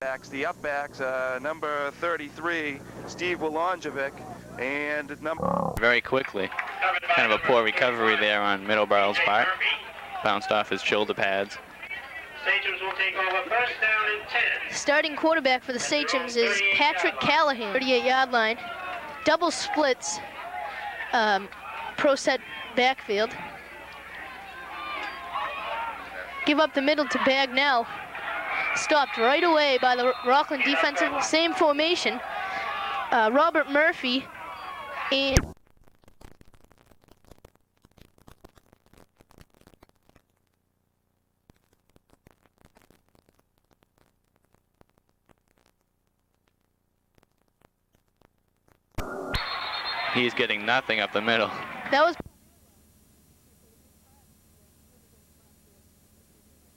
The upbacks, number 33, Steve Wolanjovic, and number... Very quickly. Kind of a poor recovery there on Middleboro's part. Bounced off his shoulder pads. Sachems will take over first down and 10. Starting quarterback for the Sachems is Patrick Callahan, 38-yard line. Double splits, pro set backfield. Give up the middle to Bagnell. Stopped right away by the Rockland defensive, same formation. Robert Murphy and he's getting nothing up the middle. that was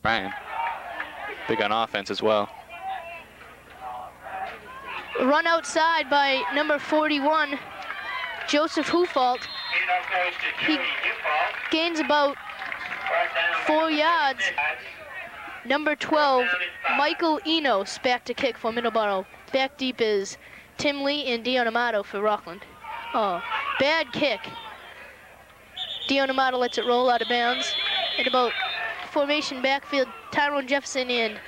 Brian. Big on offense as well. run outside by number 41, Joseph Hufalt. He gains about 4 yards. Number 12, Michael Enos, back to kick for Middleboro. Back deep is Tim Lee and Dion Amato for Rockland. Oh, bad kick. Dion Amato lets it roll out of bounds. At about formation backfield, Tyrone Jefferson and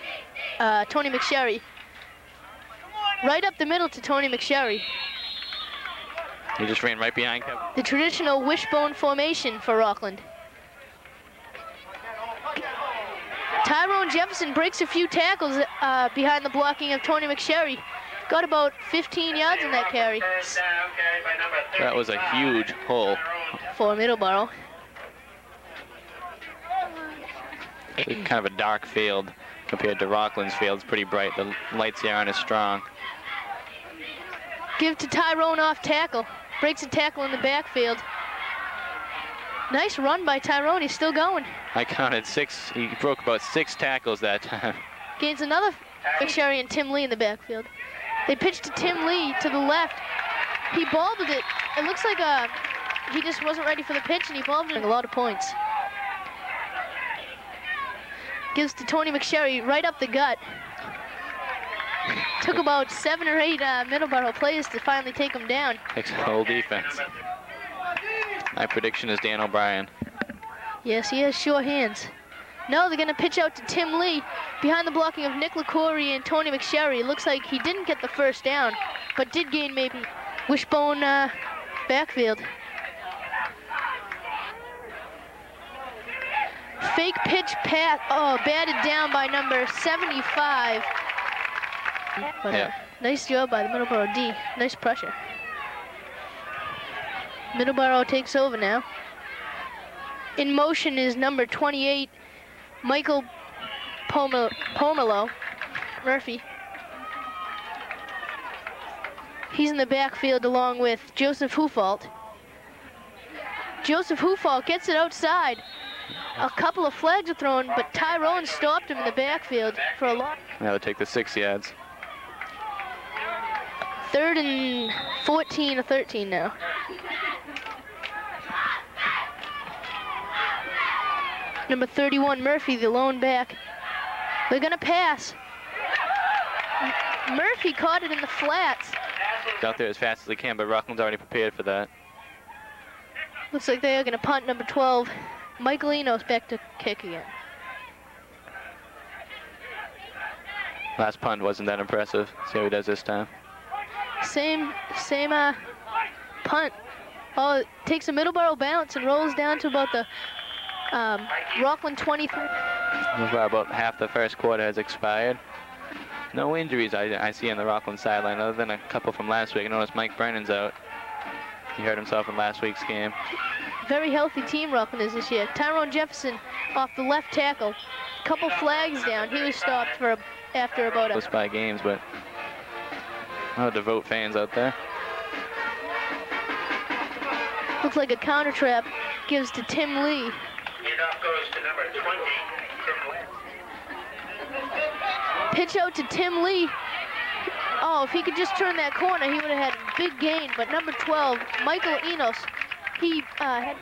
Tony McSherry. Right up the middle to Tony McSherry. He just ran right behind Kevin. The traditional wishbone formation for Rockland. Tyrone Jefferson breaks a few tackles behind the blocking of Tony McSherry. Got about 15 yards in that carry. That was a huge hole. For Middleboro. Kind of a dark field compared to Rockland's field. It's pretty bright. The lights here aren't as strong. Give to Tyrone off tackle. Breaks a tackle in the backfield. Nice run by Tyrone. He's still going. I counted 6. He broke about 6 tackles that time. Gains another McSherry and Tim Lee in the backfield. They pitch to Tim Lee to the left. He bobbled it. It looks like he just wasn't ready for the pitch, and he bobbled it a lot of points. Gives to Tony McSherry right up the gut. Took about 7 or 8 Middleboro players to finally take him down. Takes a whole defense. My prediction is Dan O'Brien. Yes, he has sure hands. No, they're going to pitch out to Tim Lee behind the blocking of Nick LaCoury and Tony McSherry. It looks like he didn't get the first down, but did gain maybe wishbone backfield. Fake pitch pass, batted down by number 75. But Yeah. Nice job by the Middleboro D. Nice pressure. Middleboro takes over now. In motion is number 28, Michael Pomelo Murphy. He's in the backfield along with Joseph Hufalt. Joseph Hufalt gets it outside. A couple of flags are thrown, but Tyrone stopped him in the backfield for a lot. That would take the 6 yards. 3rd and 14 or 13 now. Number 31, Murphy, the lone back. They're gonna pass. Murphy caught it in the flats. He's out there as fast as he can, but Rockland's already prepared for that. Looks like they are gonna punt number 12. Michael Enos back to kick again. Last punt wasn't that impressive. See how he does this time. Same punt. Oh, it takes a Middleboro bounce and rolls down to about the Rockland 23. About half the first quarter has expired. No injuries I see on the Rockland sideline other than a couple from last week. I noticed Mike Brennan's out. He hurt himself in last week's game. Very healthy team Rockland is this year. Tyrone Jefferson off the left tackle. Couple flags down. He was stopped for after about Close by games, but devout fans out there. Looks like a counter trap. Gives to Tim Lee. Handoff goes to number 20, Tim Lee. Pitch out to Tim Lee. Oh, if he could just turn that corner, he would have had a big gain. But number 12, Michael Enos, he had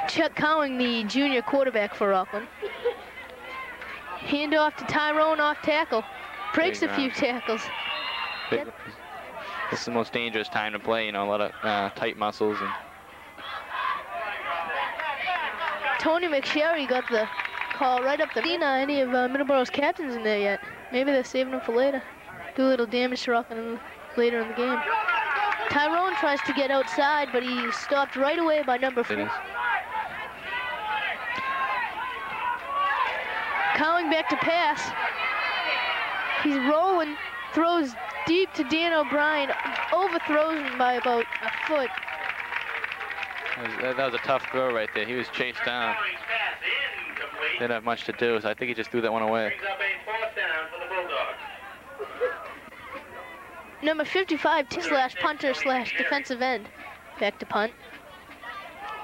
Chuck Cowing, the junior quarterback for Rockland. Hand off to Tyrone off tackle. Breaks a few tackles. This is the most dangerous time to play, you know, a lot of tight muscles. And Tony McSherry got the call right up the middle. Any of Middleboro's captains in there yet. Maybe they're saving them for later. Do a little damage to Rockland later in the game. Tyrone tries to get outside, but he's stopped right away by number 4. Cowing back to pass. He's rolling, throws deep to Dan O'Brien, overthrows him by about a foot. That was a tough throw right there. He was chased down. Didn't have much to do, so I think he just threw that one away. Number 55, slash punter slash defensive end. Back to punt.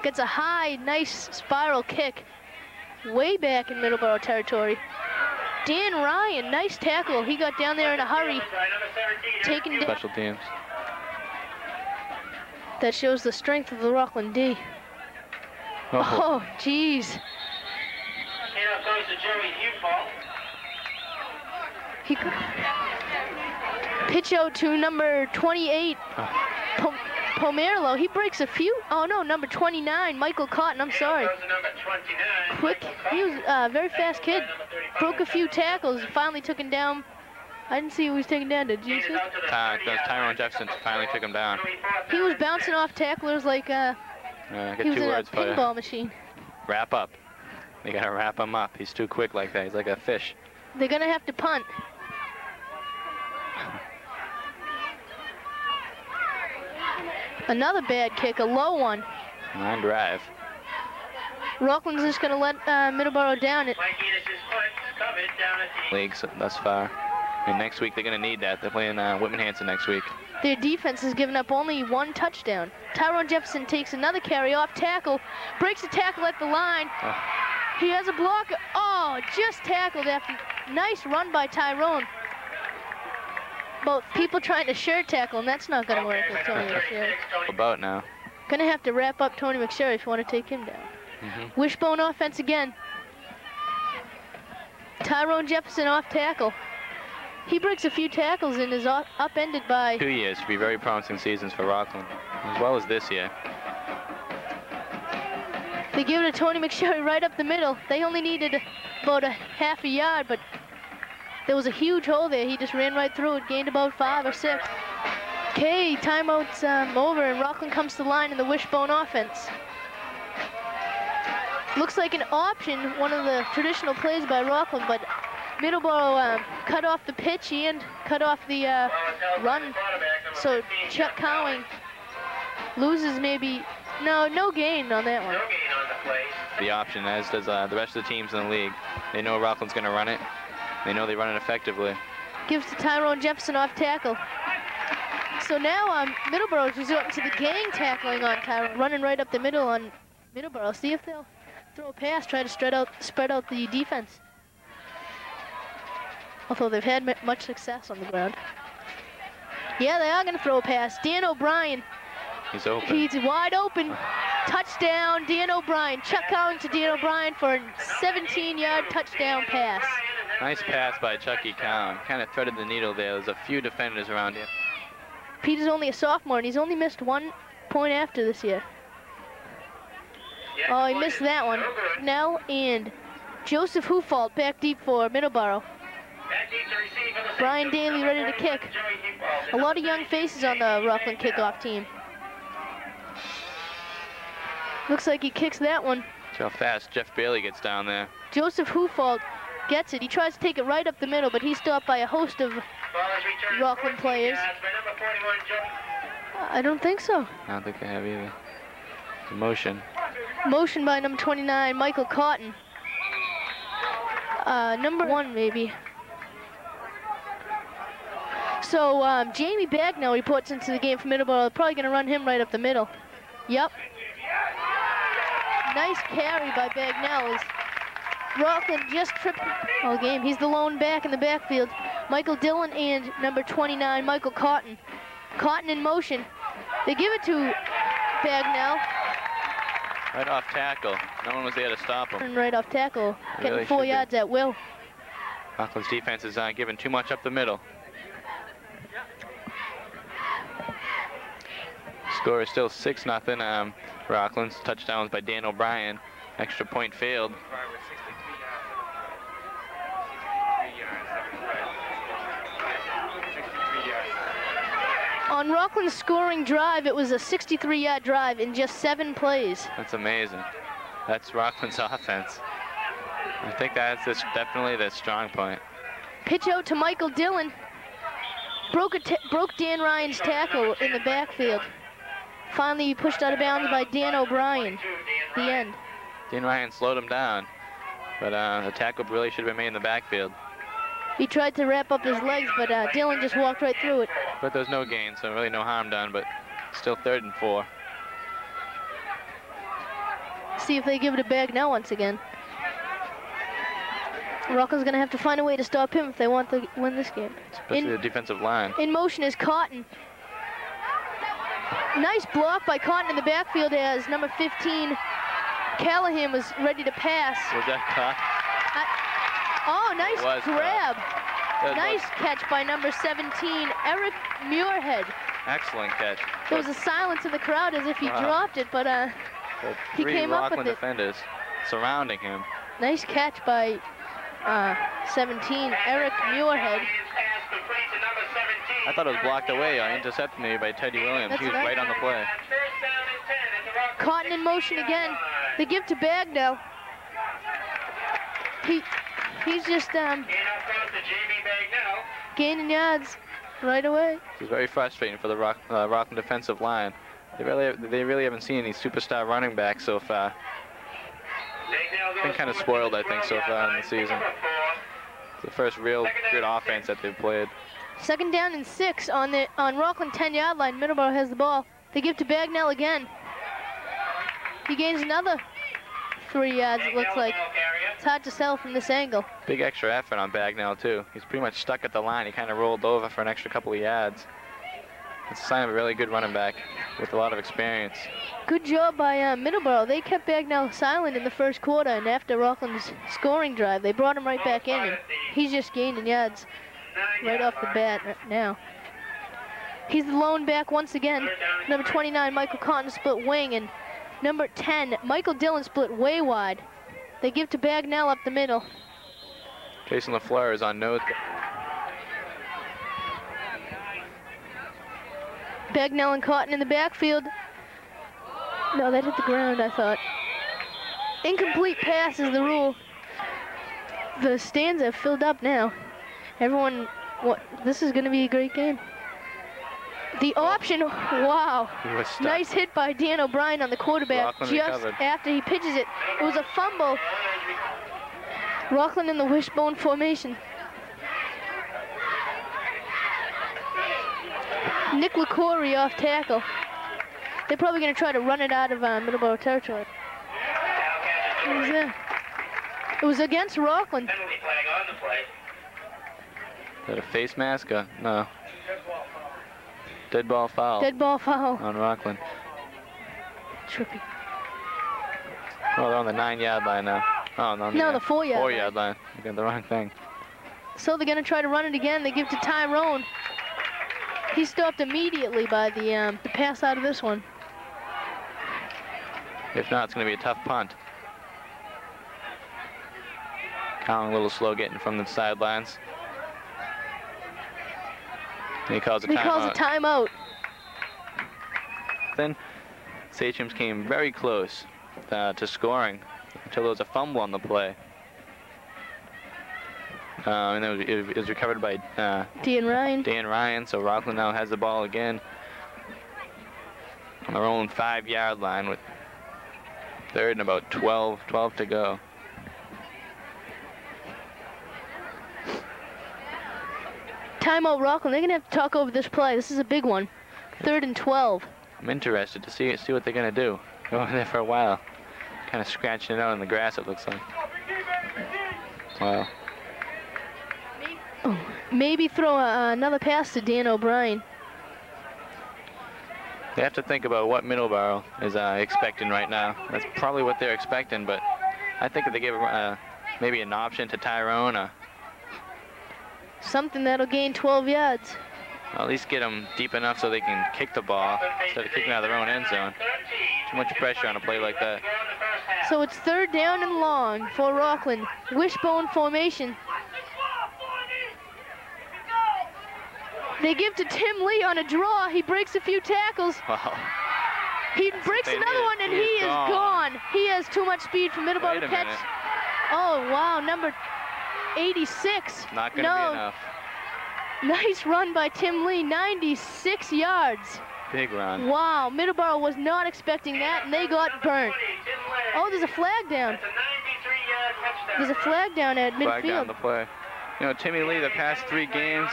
Gets a high, nice spiral kick. Way back in Middleboro territory. Dan Ryan, nice tackle. He got down there in a hurry. Taken down. Special teams. That shows the strength of the Rockland D. Oh, jeez. He pitch out to number 28, Pomerlo. He breaks a few. Oh no, number 29, Michael Cotton. I'm sorry. Quick. He was a very fast kid. Broke a few tackles. Finally took him down. I didn't see who he was taken down. Did you see? Tyrone Jefferson finally took him down. He was bouncing off tacklers like I got he was 2 in a words for you. pinball machine. Wrap up. They gotta wrap him up. He's too quick like that. He's like a fish. They're gonna have to punt. Another bad kick, a low one. Line drive. Rockland's just gonna let Middleboro down it. Leagues thus far. And next week they're gonna need that. They're playing Whitman Hanson next week. Their defense has given up only 1 touchdown. Tyrone Jefferson takes another carry off tackle, breaks a tackle at the line. He has a block. Oh, just tackled after. Nice run by Tyrone. But people trying to shirt tackle, and that's not going to work with Tony McSherry. About now. Going to have to wrap up Tony McSherry if you want to take him down. Wishbone offense again. Tyrone Jefferson off tackle. He breaks a few tackles and is upended by... 2 years to be very promising seasons for Rockland, as well as this year. They give it to Tony McSherry right up the middle. They only needed about a half a yard, but there was a huge hole there. He just ran right through it, gained about 5 or 6. Okay, timeout's over, and Rockland comes to the line in the wishbone offense. Looks like an option, one of the traditional plays by Rockland, but Middleboro cut off the pitch and cut off the run. So Chuck Cowing loses maybe, no gain on that one. The option, as does the rest of the teams in the league. They know Rockland's going to run it. They know they run it effectively. Gives to Tyrone Jefferson off tackle. So now Middleboro is resorting to the gang tackling on Tyrone, running right up the middle on Middleboro. See if they'll throw a pass, try to spread out the defense. Although they've had much success on the ground. Yeah, they are going to throw a pass. Dan O'Brien. He's open. He's wide open. Touchdown, Dan O'Brien. Chuck Cowing to Dan O'Brien for a 17-yard touchdown pass. Nice pass by Chucky Cowan. Kind of threaded the needle there. There's a few defenders around him. Peter's only a sophomore, and he's only missed 1 point after this year. Oh, he missed that one. Nell and Joseph Hufalt back deep for Middleboro. Brian Daly ready to kick. A lot of young faces on the Rockland kickoff team. Looks like he kicks that one. See how fast Jeff Bailey gets down there. Joseph Hufalt gets it. He tries to take it right up the middle, but he's stopped by a host of Rockland players. I don't think so. I don't think they have either. Motion. Motion by number 29, Michael Cotton. Number 1, maybe. So Jamie Bagnell reports into the game for Middleboro. They're probably going to run him right up the middle. Yep. Nice carry by Bagnell. As Rockland just tripped all game. He's the lone back in the backfield. Michael Dillon and number 29, Michael Cotton. Cotton in motion. They give it to Bagnell. Right off tackle. No one was there to stop him. Right off tackle. Getting Really 4 yards at will. Rockland's defense is giving too much up the middle. Score is still 6-0. Rockland's touchdowns by Dan O'Brien. Extra point failed. On Rockland's scoring drive, it was a 63-yard drive in just 7 plays. That's amazing. That's Rockland's offense. I think that's definitely the strong point. Pitch out to Michael Dillon. Broke Dan Ryan's tackle in the backfield. Finally pushed out of bounds by Dan O'Brien. The end. Dan Ryan slowed him down, but the tackle really should have been made in the backfield. He tried to wrap up his legs, but Dillon just walked right through it. But there's no gain, so really no harm done, but still 3rd and 4. See if they give it a bag now once again. Rockland's going to have to find a way to stop him if they want to win this game. Especially the defensive line. In motion is Cotton. Nice block by Cotton in the backfield as number 15, Callahan, was ready to pass. Was that caught? Oh, nice grab. Nice Caught. catch by number 17, Eric Muirhead. Excellent catch. There was a silence in the crowd as if he dropped it, but he came up with Rockland it. defenders surrounding him. Nice catch by 17, Eric Muirhead. I thought it was blocked away or intercepted maybe by Teddy Williams. That's He was right. right on the play. Cotton in motion again. They give to Bagnell. He's just gaining yards right away. It's very frustrating for the Rockland defensive line. They really haven't seen any superstar running backs so far. Been kind of spoiled, I think, so far in the season. It's the first real good offense that they've played. 2nd down and 6 on Rockland 10-yard line. Middleboro has the ball. They give to Bagnell again. He gains another 3 yards, it looks like. It's hard to tell from this angle. Big extra effort on Bagnell, too. He's pretty much stuck at the line. He kind of rolled over for an extra couple of yards. It's a sign of a really good running back with a lot of experience. Good job by Middleboro. They kept Bagnell silent in the 1st quarter, and after Rockland's scoring drive, they brought him right back in, and he's just gaining yards right off the bat now. He's the lone back once again. Number 29, Michael Cotton, split wing, and number 10, Michael Dillon, split way wide. They give to Bagnell up the middle. Jason LaFleur is on nose. Bagnell and Cotton in the backfield. No, that hit the ground, I thought. Incomplete pass is the rule. The stands have filled up now. Everyone, this is going to be a great game. The option, wow. Nice hit by Dan O'Brien on the quarterback Rockland just recovered. after he pitches it. It was a fumble. Rockland in the wishbone formation. Nick LaCourie off tackle. They're probably going to try to run it out of Middleboro territory. What was that? It was against Rockland. Penalty flag on the play. Is that a face mask? No. Dead ball foul. Dead ball foul. On Rockland. Trippy. Oh, they're on the 9-yard line now. Oh, no, the 4-yard line. 4-yard line. I got the wrong thing. So they're going to try to run it again. They give to Tyrone. He's stopped immediately by the pass out of this one. If not, it's going to be a tough punt. Colin a little slow getting from the sidelines. And he calls a timeout. He calls a timeout. Then Sachems came very close to scoring until there was a fumble on the play. And then it was recovered by Dan Ryan. So Rockland now has the ball again on their own 5-yard line with 3rd and about 12 to go. Timeout Rockland. They're going to have to talk over this play. This is a big one. 3rd and 12. I'm interested to see what they're going to do. Going there for a while. Kind of scratching it out in the grass, it looks like. Wow. Maybe throw another pass to Dan O'Brien. They have to think about what Middleboro is expecting right now. That's probably what they're expecting, but I think if they give maybe an option to Tyrone, Something that'll gain 12 yards. Well, at least get them deep enough so they can kick the ball instead of kicking out of their own end zone. Too much pressure on a play like that. So it's 3rd down and long for Rockland. Wishbone formation. They give to Tim Lee on a draw. He breaks a few tackles. Wow. He breaks another one, and he is gone. He has too much speed for Middleboro to catch. Oh, wow, number 86. Not going to be enough. Nice run by Tim Lee, 96 yards. Big run. Wow, Middleboro was not expecting that, and they got burnt. Oh, there's a flag down. There's a flag down at midfield. Flag down the play. You know, Timmy Lee, the past 3 games,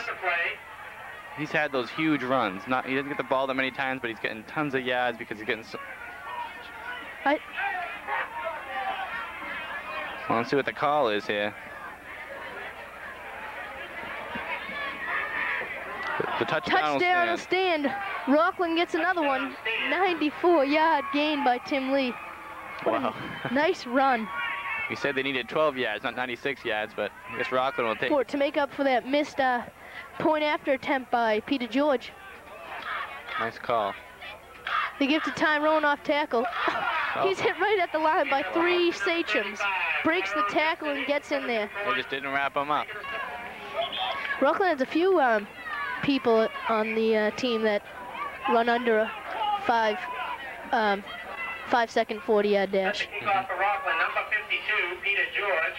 he's had those huge runs. He doesn't get the ball that many times, but he's getting tons of yards because he's getting so... Well, let's see what the call is here. The touchdown will stand. Rockland gets another one. 94-yard gain by Tim Lee. Wow. Nice run. You said they needed 12 yards, not 96 yards, but I guess Rockland will take... To make up for that missed point after attempt by Peter George. Nice call. They give to Tyrone off tackle. Oh. He's hit right at the line by 3 Sachems. Breaks the tackle and gets in there. They just didn't wrap him up. Rockland has a few people on the team that run under a 5-second 40-yard dash.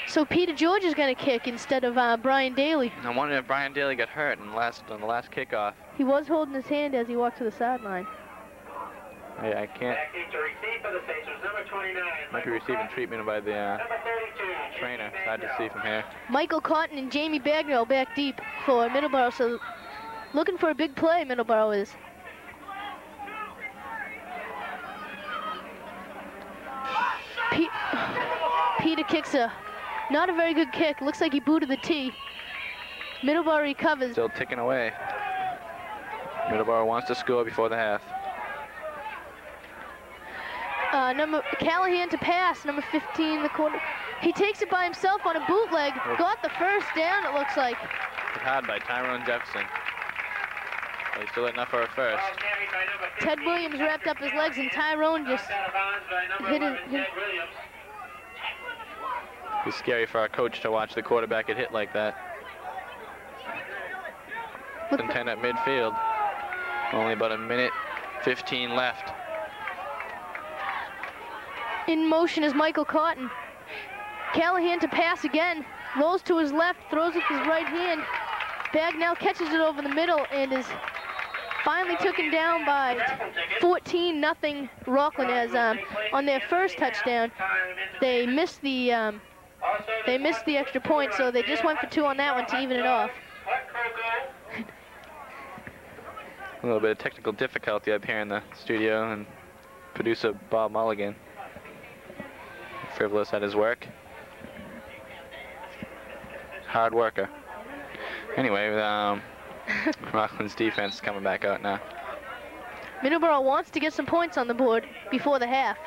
So Peter George is going to kick instead of Brian Daly. I wonder if Brian Daly got hurt on the last kickoff. He was holding his hand as he walked to the sideline. I can't. Might be receiving treatment by the trainer. It's hard to see from here. Michael Cotton and Jamie Bagnell back deep for Middleboro. So looking for a big play, Middleboro is. Peter kicks not a very good kick. Looks like he booted the tee. Middleboro recovers. Still ticking away. Middleboro wants to score before the half. Callahan to pass, number 15 in the corner. He takes it by himself on a bootleg. Got the first down, it looks like. Hit hard by Tyrone Jefferson. But he's still enough for a first. Ted Williams wrapped up his legs, and Tyrone just hit it. It's scary for our coach to watch the quarterback get hit like that. 10 at midfield. Only about a minute 15 left. In motion is Michael Cotton. Callahan to pass again. Rolls to his left, throws with his right hand. Bagnell catches it over the middle and is finally taken down by 14-0 Rockland. As on their first touchdown, they missed the extra point, so they just went for 2 on that one to even it off. A little bit of technical difficulty up here in the studio, and producer Bob Mulligan, frivolous at his work. Hard worker. Anyway, Rockland's defense is coming back out now. Middleboro wants to get some points on the board before the half.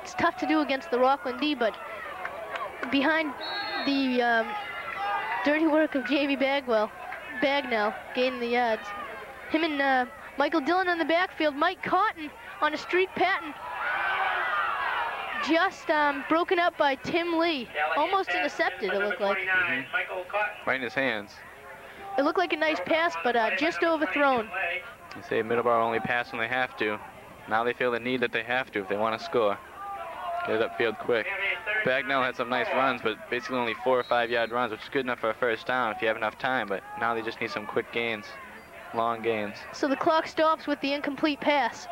It's tough to do against the Rockland D, but behind the dirty work of Jamie Bagnell gaining the yards. Him and Michael Dillon on the backfield. Mike Cotton on a streak patent. Just broken up by Tim Lee. Almost intercepted, it looked like. Right in his hands. It looked like a nice pass, but just overthrown. You say Middleboro only pass when they have to. Now they feel the need that they have to if they want to score. Get it upfield quick. Bagnell had some nice runs, but basically only 4 or 5 yard runs, which is good enough for a first down if you have enough time, but now they just need some quick gains, long gains. So the clock stops with the incomplete pass.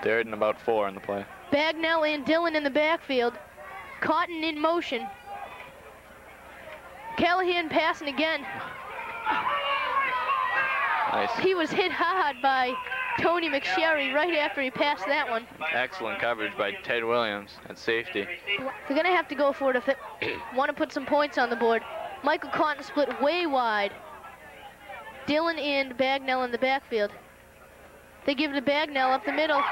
3rd and about 4 on the play. Bagnell and Dillon in the backfield. Cotton in motion. Callahan passing again. Nice. He was hit hard by Tony McSherry right after he passed that one. Excellent coverage by Ted Williams at safety. They're gonna have to go for it if they want to put some points on the board. Michael Cotton split way wide. Dillon and Bagnell in the backfield. They give it to Bagnell up the middle.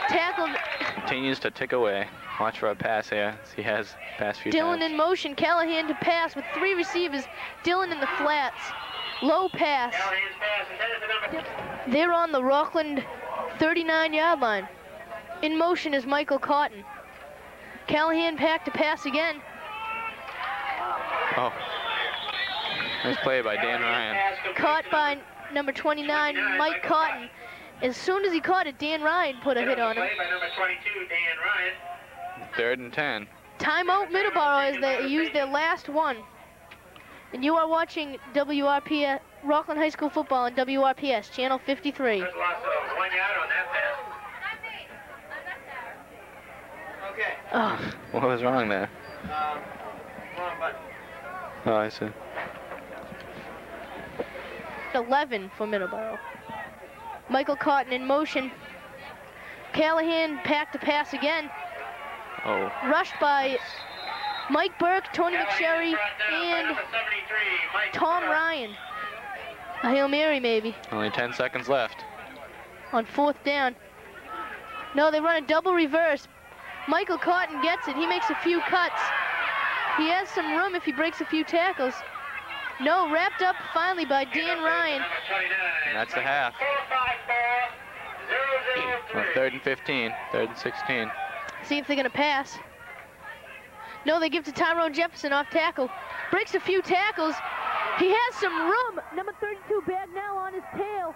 Tackled. Continues to tick away. Watch for a pass here. He has passed a few Dylan times. in motion. Callahan to pass with 3 receivers. Dylan in the flats. Low pass. Callahan's pass intended for number. They're on the Rockland 39-yard line. In motion is Michael Cotton. Callahan back to pass again. Oh. Nice play by Dan Ryan. Caught by number 29, Mike Cotton. As soon as he caught it, Dan Ryan put a hit on him. Play by number 22, Dan Ryan. 3rd and 10. Timeout Middleboro as they use their last one. And you are watching WRPS, Rockland High School football on WRPS, channel 53. First loss of 1 yard on that pass. Okay. Oh, What was wrong there? Wrong button. Oh, I see. 11 for Middleboro. Michael Cotton in motion. Callahan back to pass again. Oh. Rushed by Mike Burke, Tony McSherry, and Tom Ryan. A Hail Mary, maybe, Only 10 seconds left. on 4th down. No, they run a double reverse. Michael Cotton gets it. He makes a few cuts. He has some room if he breaks a few tackles. No, wrapped up finally by Dan Ryan. And that's the half. 4-5-4, 0-0-3. Well, 3rd and 15. 3rd and 16. See if they're gonna pass. No, they give to Tyrone Jefferson off tackle. Breaks a few tackles. He has some room. Number 32, Bagnell on his tail.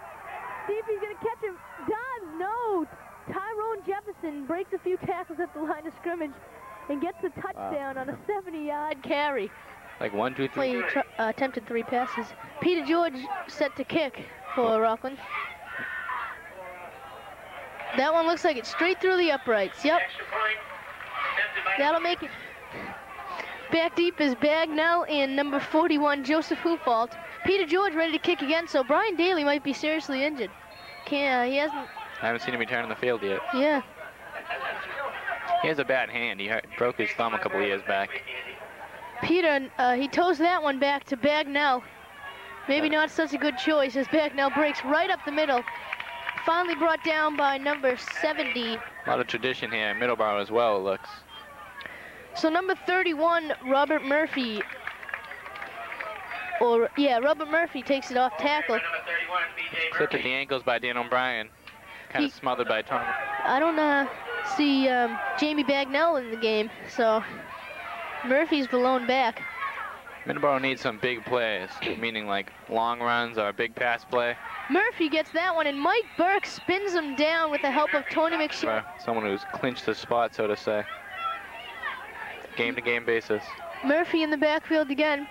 See if he's gonna catch him. Does, no. Tyrone Jefferson breaks a few tackles at the line of scrimmage and gets a touchdown on a 70-yard carry. Like 1, 2, 3. Well, he attempted 3 passes. Peter George set to kick for Rockland. That one looks like it's straight through the uprights. Yep. Extra point attempted by That'll make it. Back deep is Bagnell and number 41, Joseph Hufalt. Peter George ready to kick again, so Brian Daly might be seriously injured. He hasn't, I haven't seen him return on the field yet. yeah. He has a bad hand. He broke his thumb a couple of years back. Peter, he toes that one back to Bagnell. Maybe not such a good choice as Bagnell breaks right up the middle. Finally brought down by number 70. A lot of tradition here in Middleboro as well, it looks. So number 31, Robert Murphy. Robert Murphy takes it off tackle. number 31, B.J. Clipped at Murphy. the ankles by Dan O'Brien. Kind of He- smothered by Tom. I don't see Jamie Bagnell in the game, so Murphy's the lone back. Middleboro needs some big plays, meaning like long runs or a big pass play Murphy gets that one, and Mike Burke spins him down with the help of Tony McSherry. for someone who's clinched the spot, so to say. Game-to-game basis. Murphy in the backfield again.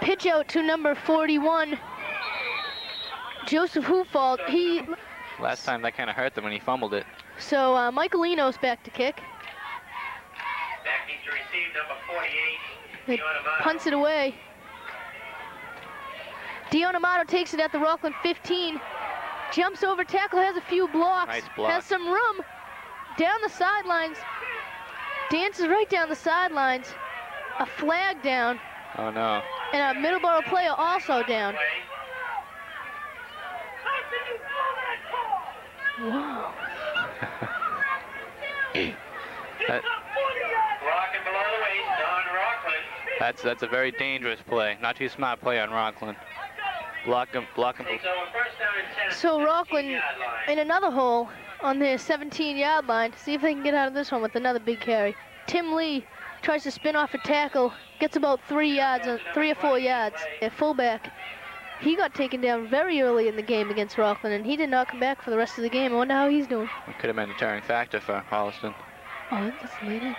Pitch out to number 41, Joseph Hufalt. Last time that kind of hurt them when he fumbled it. So Michael Enos back to kick. Back deep to receive, number 48, It Dion Amato. punts it away. Dion Amato takes it at the Rockland 15. Jumps over tackle, has a few blocks. Nice block. Has some room. Down the sidelines. Dances right down the sidelines. A flag down. Oh no. And a Middleboro player also down. Whoa. That- Rocking below the waist on Rockland. that's a very dangerous play. Not too smart play on Rockland. Block him. Takes over first down and 10. So Rockland 15-yard line. in another hole on their 17-yard line. See if they can get out of this one with another big carry. Tim Lee tries to spin off a tackle, gets about 3 or 4 yards. At fullback, he got taken down very early in the game against Rockland, and he did not come back for the rest of the game. I wonder how he's doing. It could have been a deterring factor for Holliston. Oh, that's late.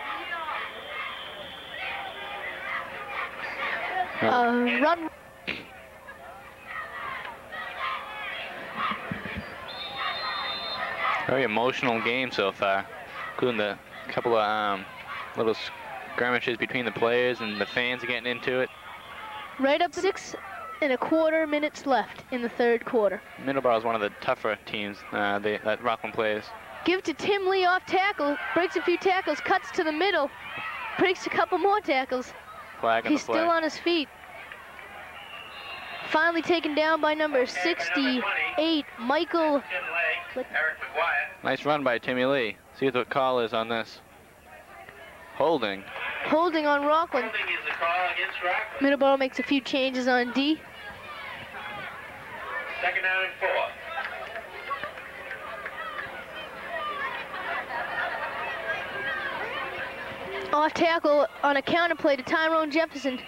Run. Very emotional game so far, including the couple of little skirmishes between the players and the fans getting into it. Right up 6 1/4 minutes left in the third quarter. Middleboro is one of the tougher teams that Rockland plays. Give to Tim Lee off tackle, breaks a few tackles, cuts to the middle, breaks a couple more tackles. Flag on He's the play. still on his feet. Finally taken down by number 68, Michael. Tim Leg, Eric McGuire. Nice run by Timmy Lee. See what the call is on this. Holding. Holding on Rockland. Holding is the call against Rockland. Middleboro makes a few changes on D. Second down and 4. Off tackle on a counter play to Tyrone Jefferson.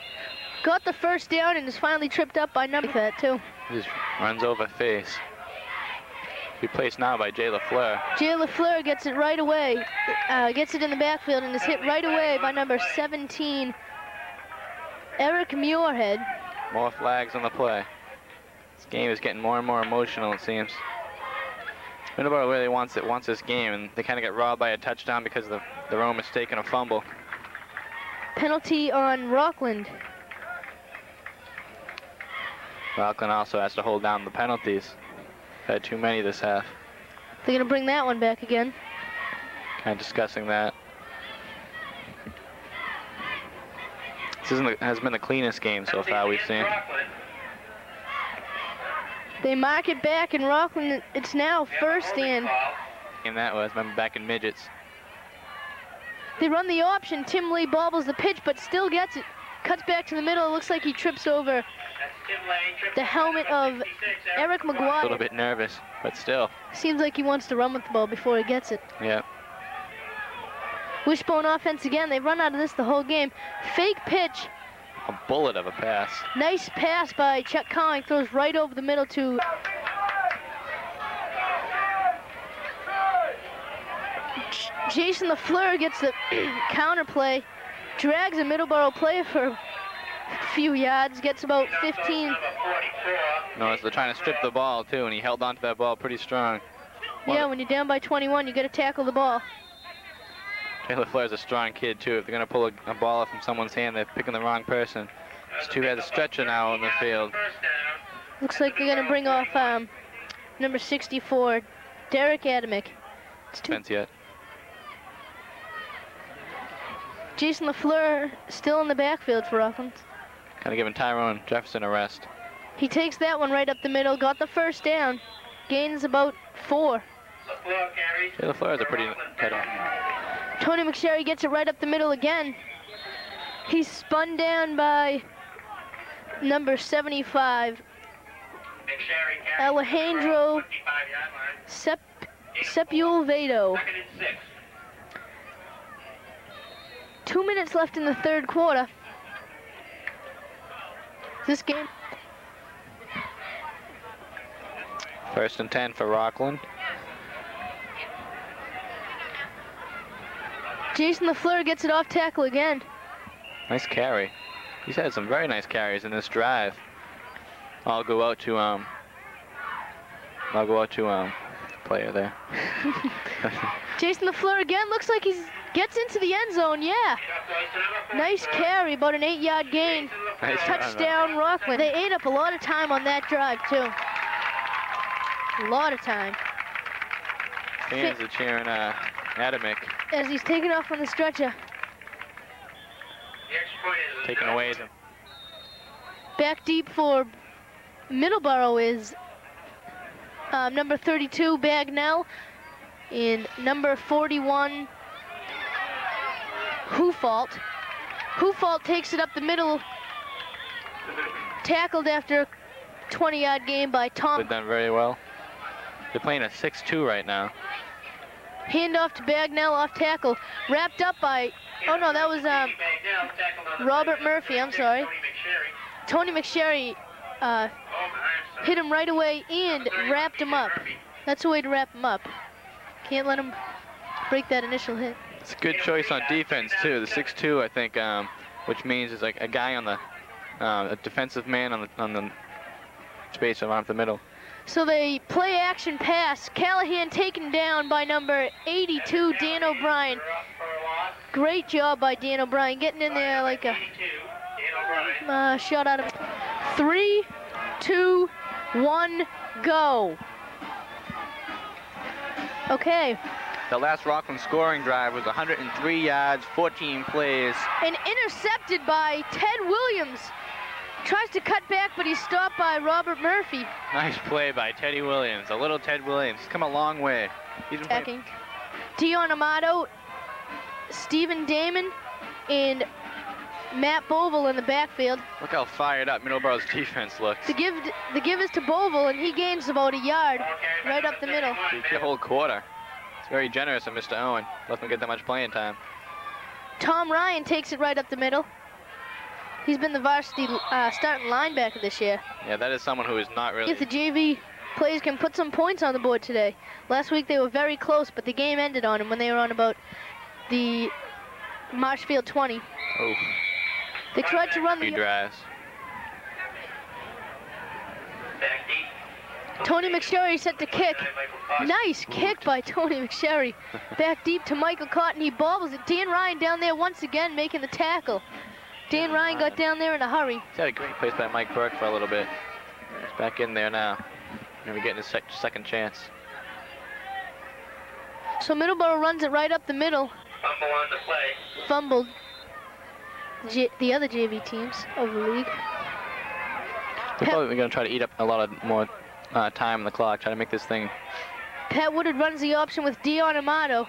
Got the first down and is finally tripped up by number that too. Just runs over face. Replaced now by Jay LaFleur. Jay LaFleur gets it right away. Gets it in the backfield and is hit right away by number 17, Eric Muirhead. More flags on the play. This game is getting more and more emotional, it seems. Middleboro really wants this game, and they kind of get robbed by a touchdown because their own mistake and a fumble. Penalty on Rockland. Rockland also has to hold down the penalties. Had too many this half. They're gonna bring that one back again. Kind of discussing that. This has been the cleanest game so far we've seen. They mark it back in Rockland. It's now first and. And that was, remember, back in midgets. They run the option. Tim Lee bobbles the pitch, but still gets it. Cuts back to the middle. It looks like he trips over the helmet of Eric A McGuire. little bit nervous, but still. Seems like he wants to run with the ball before he gets it. Yeah. Wishbone offense again. They run out of this the whole game. Fake pitch. A bullet of a pass. Nice pass by Chuck Cowing. Throws right over the middle to Jason LaFleur. Gets the counter play. Drags a Middleboro player for a few yards. Gets about 15. No, so they're trying to strip the ball too, and he held onto that ball pretty strong. Yeah, when you're down by 21, you got to tackle the ball. Jay LaFleur's a strong kid too. If they're gonna pull a ball off from someone's hand, they're picking the wrong person. These two has a stretcher now on the field. Looks like they're gonna bring off number 64, Derek Adamick. It's two. Defense yet. Jason LaFleur still in the backfield for Rockland. Kind of giving Tyrone Jefferson a rest. He takes that one right up the middle, got the first down, gains about 4. Jay LaFleur is a pretty cutout. Tony McSherry gets it right up the middle again. He's spun down by number 75, Alejandro Sepulvedo. 2 minutes left in the third quarter. This game. First and 10 for Rockland. Jason LaFleur gets it off tackle again. Nice carry. He's had some very nice carries in this drive. I'll go out to player there. Jason LaFleur again. Looks like he gets into the end zone. Yeah. Nice carry, about an 8-yard gain. Nice Touchdown, Rockland. They ate up a lot of time on that drive too. A lot of time. Fans are cheering Adamick. As he's taken off on the stretcher. Taking away the Back deep for Middleboro is number 32, Bagnell, and number 41, Hufalt. Hufalt takes it up the middle, tackled after a 20-yard gain by Tom. They've done very well. They're playing a 6-2 right now. Handoff to Bagnell off tackle, wrapped up by, oh no, that was Robert Murphy, I'm sorry. Tony McSherry hit him right away and wrapped him up. That's the way to wrap him up. Can't let him break that initial hit. It's a good choice on defense too. The 6-2, I think, which means it's like a guy on the, a defensive man on the space around the middle. So they play action pass. Callahan taken down by number 82, Dan O'Brien. Great job by Dan O'Brien, getting in there like a shot out of 3, 2, 1, go. Okay. The last Rockland scoring drive was 103 yards, 14 plays. And intercepted by Ted Williams. Tries to cut back, but he's stopped by Robert Murphy. Nice play by Teddy Williams, a little Ted Williams. He's come a long way. He's been playing Dion Amato, Stephen Damon, and Matt Bovell in the backfield. Look how fired up Middleboro's defense looks. The give is to Bovell, and he gains about a yard right up the middle. The whole quarter. It's very generous of Mr. Owen. Let him get that much playing time. Tom Ryan takes it right up the middle. He's been the varsity starting linebacker this year. Yeah, that is someone who is not really... If the JV players can put some points on the board today. Last week they were very close, but the game ended on them when they were on about the Marshfield 20. Oh. They tried to run the... drives. Tony McSherry set to kick. Nice kick by Tony McSherry. Back deep to Michael Cotton. He bobbles it. Dan Ryan down there once again making the tackle. Dan Ryan got down there in a hurry. He's had a great place by Mike Burke for a little bit. He's back in there now. Maybe getting his second chance. So Middleboro runs it right up the middle. Fumble on the play. Fumbled the other JV teams of the league. We're probably going to try to eat up a lot of more time on the clock, try to make this thing. Pat Woodard runs the option with Dion Amato.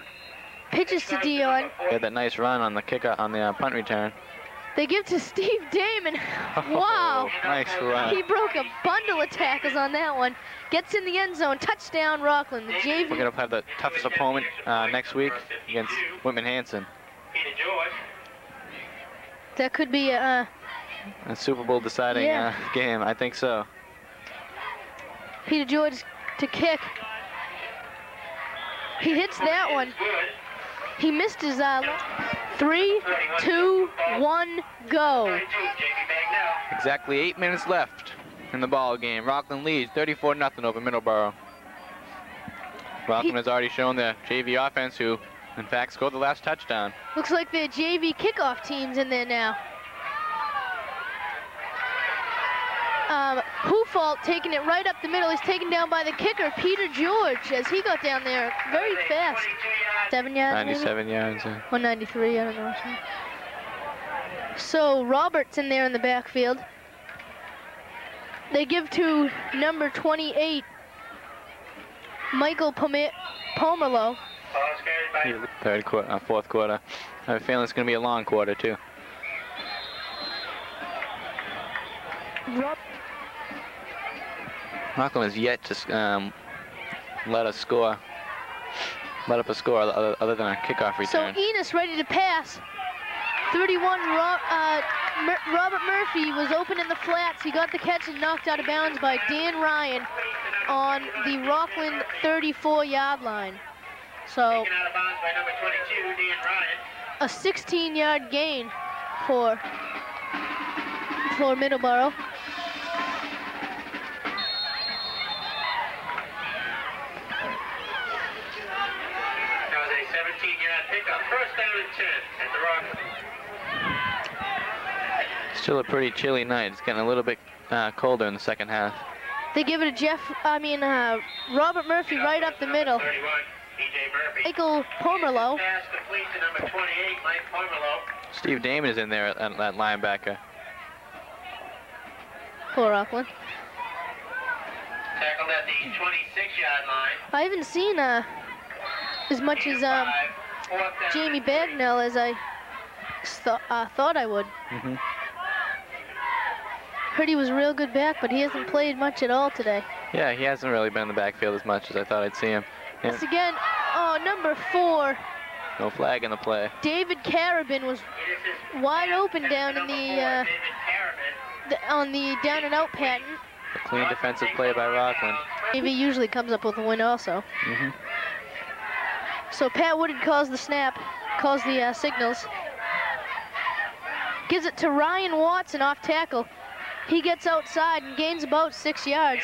Pitches to Dion. He had that nice run on the on the punt return. They give to Steve Damon. Wow. Nice run. He broke a bundle of tackles on that one. Gets in the end zone. Touchdown, Rockland. The JV. We're going to have the toughest opponent next week against Whitman Hanson. That could be a Super Bowl deciding game. I think so. Peter George to kick. He hits that one. He missed his 3, 2, 1, go. Exactly 8 minutes left in the ball game. Rockland leads 34-0 over Middleboro. Rockland has already shown the JV offense who, in fact, scored the last touchdown. Looks like the JV kickoff team's in there now. Hufalt taking it right up the middle. He's taken down by the kicker, Peter George, as he got down there very fast. 7 yards, 97 maybe? yards. Yeah. 193, I don't know. So Roberts in there in the backfield. They give to number 28, Michael Pomerlo. Fourth quarter. I have a feeling it's going to be a long quarter, too. Rockland has yet to let up a score other than a kickoff return. So Enos ready to pass. 31, Robert Murphy was open in the flats. He got the catch and knocked out of bounds by Dan Ryan on the Rockland 34-yard line. So a 16-yard gain for Middleboro. First down and 10 at the Rockland. Still a pretty chilly night. It's getting a little bit colder in the second half. They give it to Robert Murphy right up the middle. Michael Pomerlo. Steve Damon is in there at that linebacker. For Rockland. Tackled at the 26-yard line. I haven't seen as much as Jamie Bagnell as I thought I would. Mm-hmm. Heard he was a real good back, but he hasn't played much at all today. Yeah, he hasn't really been in the backfield as much as I thought I'd see him. Yeah. Once again, number 4. No flag in the play. David Carabin was wide open down in the on the down and out pattern. A clean defensive play by Rockland. He usually comes up with a win also. Mm-hmm. So Pat Woodard calls the snap, calls the signals. Gives it to Ryan Watson off tackle. He gets outside and gains about 6 yards.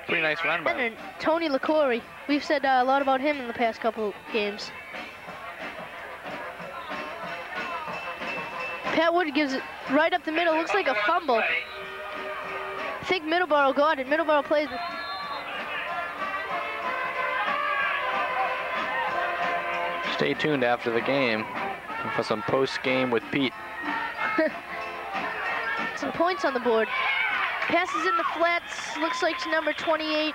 Pretty nice run by him. Tony LaCourie. We've said a lot about him in the past couple games. Pat Woodard gives it right up the middle. Looks like a fumble. I think Middleboro got it. Middleboro plays it. Stay tuned after the game for some post-game with Pete. Some points on the board. Passes in the flats, looks like to number 28,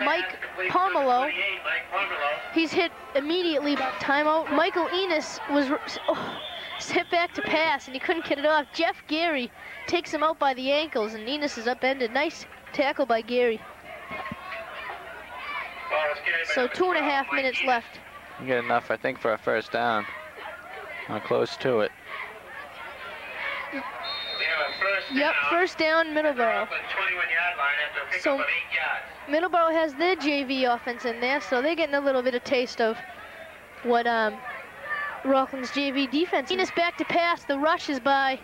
Mike Pomelo. He's hit immediately by timeout. Michael Enos was set back to pass, and he couldn't get it off. Jeff Gary takes him out by the ankles, and Enos is upended. Nice tackle by Gary. So 2.5 minutes left. You get enough, I think, for a first down. Close to it. Yep, first down, Middleboro. So Middleboro has their JV offense in there, so they're getting a little bit of taste of what Rockland's JV defense is. Enos back to pass. The rush is by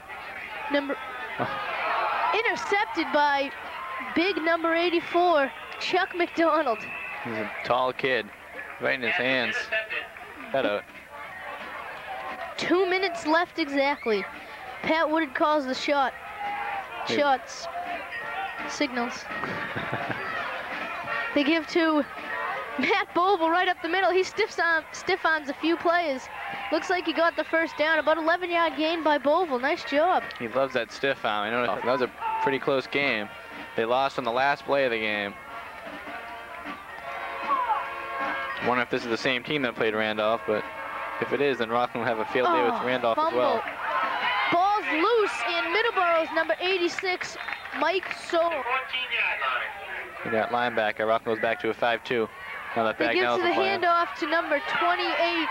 intercepted by big number 84, Chuck McDonald. He's a tall kid, right in his hands. Head out. 2 minutes left exactly. Pat Woodard calls the shot. Shots. Signals. They give to Matt Boble right up the middle. He stiff-arms a few players. Looks like he got the first down. About 11-yard gain by Boble. Nice job. He loves that stiff arm. I know that was a pretty close game. They lost on the last play of the game. Wonder if this is the same team that played Randolph, but if it is, then Rockland will have a field day with Randolph fumble. as well. Ball's loose in Middleboro's number 86, Mike Soul. We got linebacker. Rockland goes back to a 5-2. Now that They give to the handoff to number 28,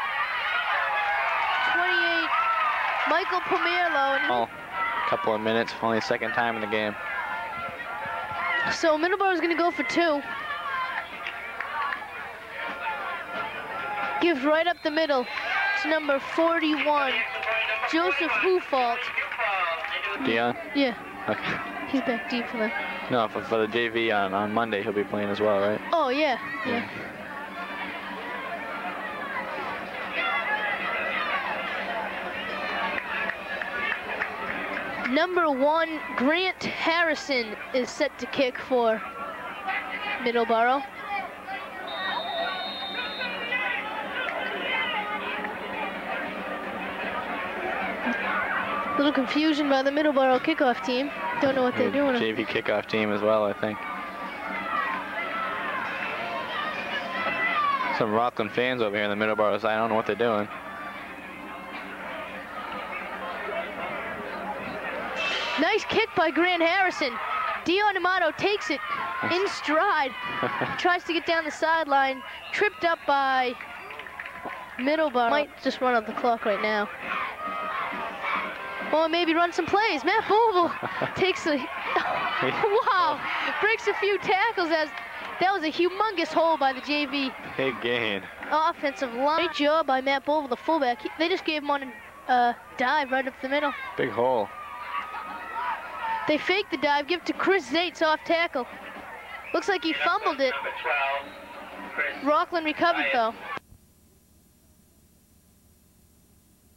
Michael Pomerlo. A couple of minutes, only the second time in the game. So Middleboro's going to go for 2. Gives right up the middle to number 41, Joseph Hufalt. Dion? Yeah. Okay. He's back deep for them. No, for the JV on Monday, he'll be playing as well, right? Oh, yeah. Number 1, Grant Harrison is set to kick for Middleboro. Little confusion by the Middleboro kickoff team. Don't know what they're doing. JV kickoff team as well, I think. Some Rockland fans over here in the Middleboro side. I don't know what they're doing. Nice kick by Grant Harrison. Dion Amato takes it in stride. Tries to get down the sideline. Tripped up by Middleboro. Might just run up the clock right now. Or maybe run some plays. Matt Boble takes a, wow, breaks a few tackles as that was a humongous hole by the JV. Big gain. Offensive line. Great job by Matt Boble, the fullback. They just gave him on a dive right up the middle. Big hole. They fake the dive, give it to Chris Zaitz off tackle. Looks like he fumbled it. Rockland recovered though.